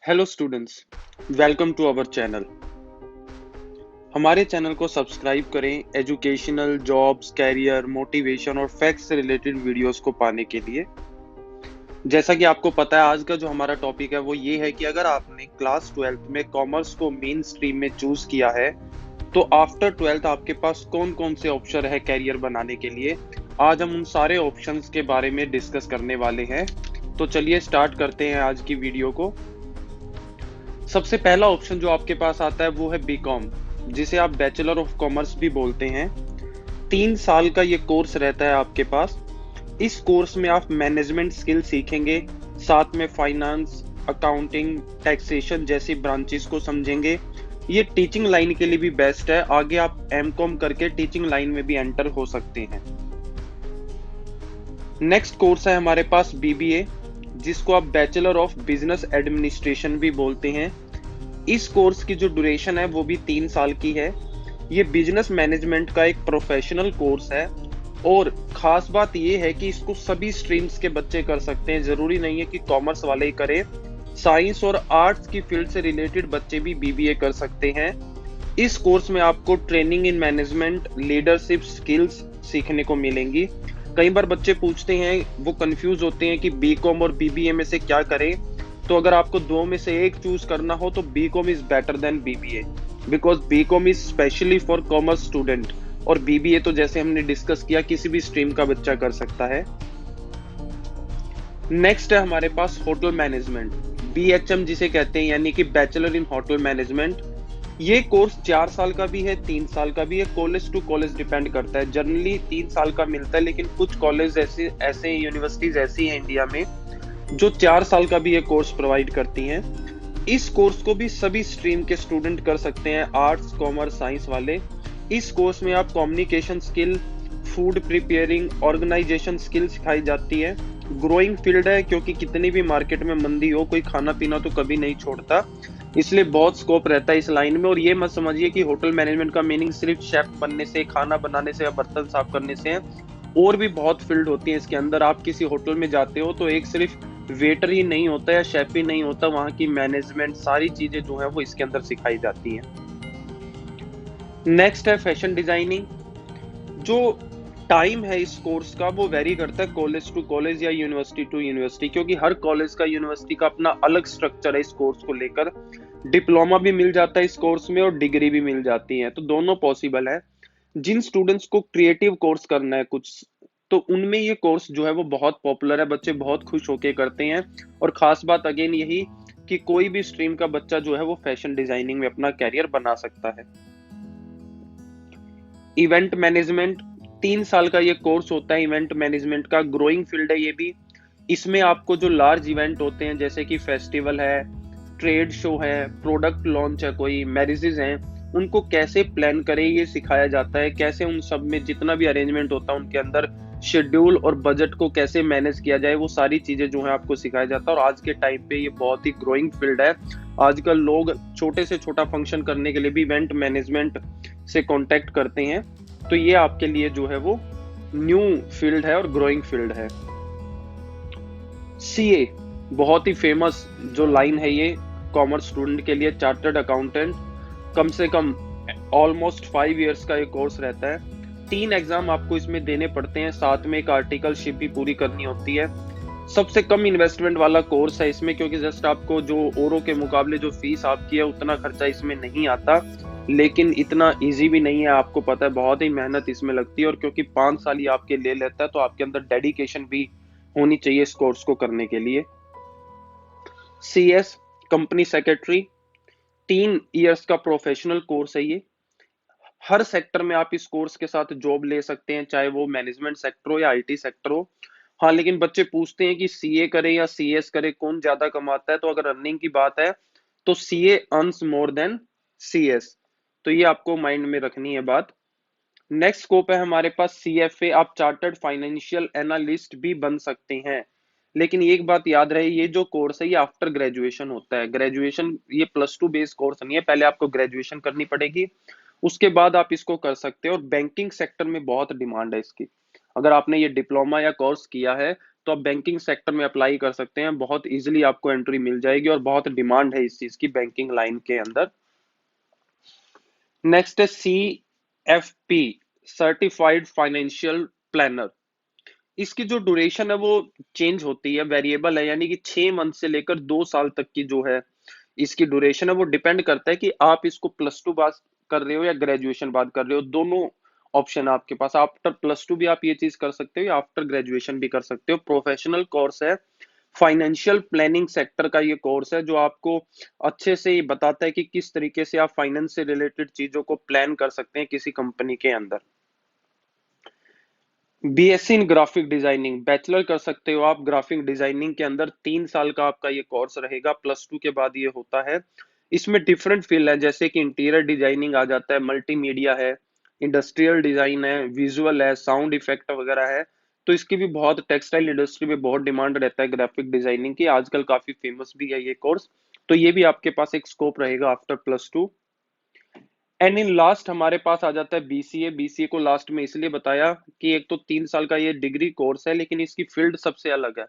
Hello students, welcome to our channel. हमारे channel को subscribe करें एजुकेशनल, जॉब्स, कैरियर, मोटिवेशन और फैक्ट्स से रिलेटेड वीडियोस को पाने के लिए। जैसा कि आपको पता है, आज का जो हमारा टॉपिक है वो ये है कि अगर आपने क्लास 12th में कॉमर्स को मेन स्ट्रीम में चूज किया है तो आफ्टर 12th आपके पास कौन कौन से ऑप्शन है कैरियर बनाने के लिए। आज हम उन सारे ऑप्शंस के बारे में डिस्कस करने वाले हैं। तो चलिए स्टार्ट करते हैं आज की वीडियो को। सबसे पहला ऑप्शन जो आपके पास आता है वो है बीकॉम, जिसे आप बैचलर ऑफ कॉमर्स भी बोलते हैं। 3 साल का ये कोर्स रहता है आपके पास। इस कोर्स में आप मैनेजमेंट स्किल सीखेंगे, साथ में फाइनेंस, अकाउंटिंग, टैक्सेशन जैसी ब्रांचेस को समझेंगे। ये टीचिंग लाइन के लिए भी बेस्ट है। आगे आप एमकॉम करके टीचिंग लाइन में भी एंटर हो सकते हैं। नेक्स्ट कोर्स है हमारे पास बीबीए, जिसको आप बैचलर ऑफ बिजनेस एडमिनिस्ट्रेशन भी बोलते हैं। इस कोर्स की जो ड्यूरेशन है वो भी 3 साल की है। ये बिजनेस मैनेजमेंट का एक प्रोफेशनल कोर्स है और खास बात ये है कि इसको सभी स्ट्रीम्स के बच्चे कर सकते हैं। जरूरी नहीं है कि कॉमर्स वाले ही करें, साइंस और आर्ट्स की फील्ड से रिलेटेड बच्चे भी बीबीए कर सकते हैं। इस कोर्स में आपको training in management, leadership skills सीखने को मिलेंगी। कई बार बच्चे पूछते हैं, वो कंफ्यूज होते हैं कि बीकॉम और बीबीए में से क्या करें। तो अगर आपको दो में से एक चूज करना हो तो BCom is better than BBA, because BCom is specially for commerce student और बीबीए तो जैसे हमने डिस्कस किया किसी भी स्ट्रीम का बच्चा कर सकता है। नेक्स्ट है हमारे पास होटल मैनेजमेंट, बीएचएम जिसे कहते हैं, यानी कि बैचलर इन होटल मैनेजमेंट। ये कोर्स 4 साल का भी है, 3 साल का भी है। कॉलेज टू कॉलेज डिपेंड करता है। जनरली 3 साल का मिलता है, लेकिन कुछ कॉलेज ऐसे ऐसे यूनिवर्सिटीज ऐसी हैं इंडिया में जो 4 साल का भी ये कोर्स प्रोवाइड करती हैं। इस कोर्स को भी सभी स्ट्रीम के स्टूडेंट कर सकते हैं, आर्ट्स, कॉमर्स, साइंस वाले। इस कोर्स में आप communication skill, food preparing, organization skill सिखाई जाती है। ग्रोइंग फील्ड है, क्योंकि कितनी भी मार्केट में मंदी हो, कोई खाना पीना तो कभी नहीं छोड़ता, इसलिए बहुत स्कोप रहता है इस लाइन में। और ये मत समझिए कि होटल मैनेजमेंट का मीनिंग सिर्फ शेफ बनने से, खाना बनाने से या बर्तन साफ करने से है। और भी बहुत फील्ड होती है इसके अंदर। आप किसी होटल में जाते हो तो एक सिर्फ वेटर ही नहीं होता या शेफ ही नहीं होता, वहां की मैनेजमेंट सारी चीजें जो है वो इसके अंदर सिखाई जाती हैं। नेक्स्ट है फैशन डिजाइनिंग। जो टाइम है इस कोर्स का वो वेरी करता है कॉलेज टू कॉलेज या यूनिवर्सिटी टू यूनिवर्सिटी, क्योंकि हर कॉलेज का, यूनिवर्सिटी का अपना अलग स्ट्रक्चर है इस कोर्स को लेकर। डिप्लोमा भी मिल जाता है इस कोर्स में और डिग्री भी मिल जाती है, तो दोनों पॉसिबल है। जिन स्टूडेंट्स को क्रिएटिव कोर्स करना है कुछ, तो उनमें ये कोर्स जो है वो बहुत पॉपुलर है, बच्चे बहुत खुश होके करते हैं। और खास बात अगेन यही कि कोई भी स्ट्रीम का बच्चा जो है वो फैशन डिजाइनिंग में अपना कैरियर बना सकता है। इवेंट मैनेजमेंट, 3 साल का ये कोर्स होता है इवेंट मैनेजमेंट का। ग्रोइंग फील्ड है ये भी। इसमें आपको जो लार्ज इवेंट होते हैं, जैसे कि फेस्टिवल है, ट्रेड शो है, प्रोडक्ट लॉन्च है, कोई मैरिजेज हैं, उनको कैसे प्लान करें ये सिखाया जाता है। कैसे उन सब में जितना भी अरेंजमेंट होता है उनके अंदर शेड्यूल और बजट को कैसे मैनेज किया जाए, वो सारी चीजें जो है आपको सिखाया जाता है। और आज के टाइम पे ये बहुत ही ग्रोइंग फील्ड है। आजकल लोग छोटे से छोटा फंक्शन करने के लिए भी इवेंट मैनेजमेंट से कांटेक्ट करते हैं। तो ये आपके लिए जो है वो न्यू फील्ड है और ग्रोइंग फील्ड है। सीए, बहुत ही फेमस जो लाइन है ये कॉमर्स स्टूडेंट के लिए, चार्टर्ड अकाउंटेंट। कम से कम ऑलमोस्ट 5 इयर्स का ये कोर्स रहता है। 3 एग्जाम आपको इसमें देने पड़ते हैं, साथ में एक आर्टिकलशिप भी पूरी करनी होती है। सबसे कम इन्वेस्टमेंट वाला कोर्स है इसमें, क्योंकि जस्ट आपको जो औरों के मुकाबले जो फीस आपकी है उतना खर्चा इसमें नहीं आता। लेकिन इतना इजी भी नहीं है, आपको पता है बहुत ही मेहनत इसमें लगती है। और क्योंकि 5 साल ही आपके ले लेता है तो आपके अंदर डेडिकेशन भी होनी चाहिए इस कोर्स को करने के लिए। सीएस, कंपनी सेक्रेटरी, 3 इयर्स का प्रोफेशनल कोर्स है ये। हर सेक्टर में आप इस कोर्स के साथ जॉब ले सकते हैं, चाहे वो मैनेजमेंट सेक्टर हो या आईटी सेक्टर हो। हाँ, लेकिन बच्चे पूछते हैं कि सीए करे या सीएस करे, कौन ज्यादा कमाता है। तो अगर अर्निंग की बात है तो CA earns more than CS, तो ये आपको माइंड में रखनी है बात। नेक्स्ट स्कोप है हमारे पास सीएफए, आप चार्टर्ड फाइनेंशियल एनालिस्ट भी बन सकते हैं। लेकिन एक बात याद रहे, ये जो कोर्स है ये आफ्टर ग्रेजुएशन होता है। ग्रेजुएशन, ये +2 बेस कोर्स नहीं है, पहले आपको ग्रेजुएशन करनी पड़ेगी, उसके बाद आप इसको कर सकते हो। और बैंकिंग सेक्टर में बहुत डिमांड है इसकी। अगर आपने ये डिप्लोमा या कोर्स किया है तो आप बैंकिंग सेक्टर में अप्लाई कर सकते हैं, बहुत इजीली आपको एंट्री मिल जाएगी और बहुत डिमांड है इस चीज की बैंकिंग लाइन के अंदर। नेक्स्ट है CFP, सर्टिफाइड फाइनेंशियल प्लानर। इसकी जो ड्यूरेशन है वो चेंज होती है, वेरिएबल है, यानी कि 6 मंथ से लेकर 2 साल तक की जो है इसकी ड्यूरेशन है वो डिपेंड करता है कि आप इसको +2 बाद कर रहे हो या ग्रेजुएशन बाद कर रहे हो। दोनों ऑप्शन है आपके पास, आफ्टर +2 भी आप ये चीज कर सकते हो या आफ्टर ग्रेजुएशन भी कर सकते हो। प्रोफेशनल कोर्स है, फाइनेंशियल प्लानिंग सेक्टर का ये कोर्स है जो आपको अच्छे से ये बताता है कि किस तरीके से आप फाइनेंस से रिलेटेड चीजों को प्लान कर सकते हैं किसी कंपनी के अंदर। BSc इन ग्राफिक डिजाइनिंग, बैचलर कर सकते हो आप ग्राफिक डिजाइनिंग के अंदर। 3 साल का आपका ये कोर्स रहेगा, +2 के बाद ये होता है। इसमें डिफरेंट फील्ड है, जैसे कि इंटीरियर डिजाइनिंग आ जाता है, मल्टीमीडिया है, इंडस्ट्रियल डिजाइन है, विजुअल है, साउंड इफेक्ट वगैरह है। तो इसकी भी बहुत, टेक्सटाइल इंडस्ट्री में बहुत डिमांड रहता है ग्राफिक डिजाइनिंग की, आजकल काफी फेमस भी है ये कोर्स। तो ये भी आपके पास एक स्कोप रहेगा आफ्टर +2। एंड इन लास्ट हमारे पास आ जाता है BCA। BCA को लास्ट में इसलिए बताया कि एक तो 3 साल का ये डिग्री कोर्स है, लेकिन इसकी फील्ड सबसे अलग है।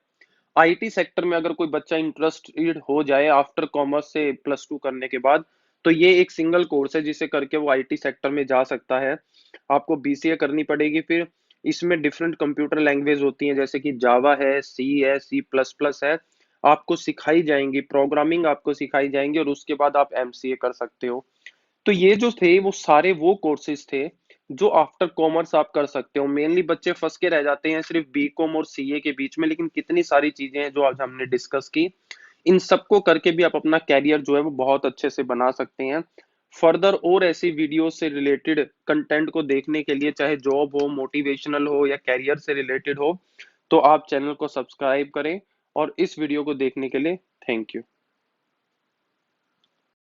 IT सेक्टर में अगर कोई बच्चा इंटरेस्टेड हो जाए आफ्टर कॉमर्स से +2 करने के बाद, तो ये एक सिंगल कोर्स है जिसे करके वो IT सेक्टर में जा सकता है। आपको BCA करनी पड़ेगी, फिर इसमें डिफरेंट कंप्यूटर लैंग्वेज होती हैं, जैसे कि जावा है, C है, C++ है, आपको सिखाई जाएंगी, प्रोग्रामिंग आपको सिखाई जाएंगी, और उसके बाद आप MCA कर सकते हो। तो ये जो थे वो सारे वो कोर्सेज थे जो आफ्टर कॉमर्स आप कर सकते हो। मेनली बच्चे फंस के रह जाते हैं सिर्फ BCom और CA के बीच में, लेकिन कितनी सारी चीजें हैं जो आज हमने डिस्कस की, इन सबको करके भी आप अपना कैरियर जो है वो बहुत अच्छे से बना सकते हैं। फर्दर और ऐसी वीडियो से रिलेटेड कंटेंट को देखने के लिए, चाहे जॉब हो, मोटिवेशनल हो, या कैरियर से रिलेटेड हो, तो आप चैनल को सब्सक्राइब करें। और इस वीडियो को देखने के लिए थैंक यू।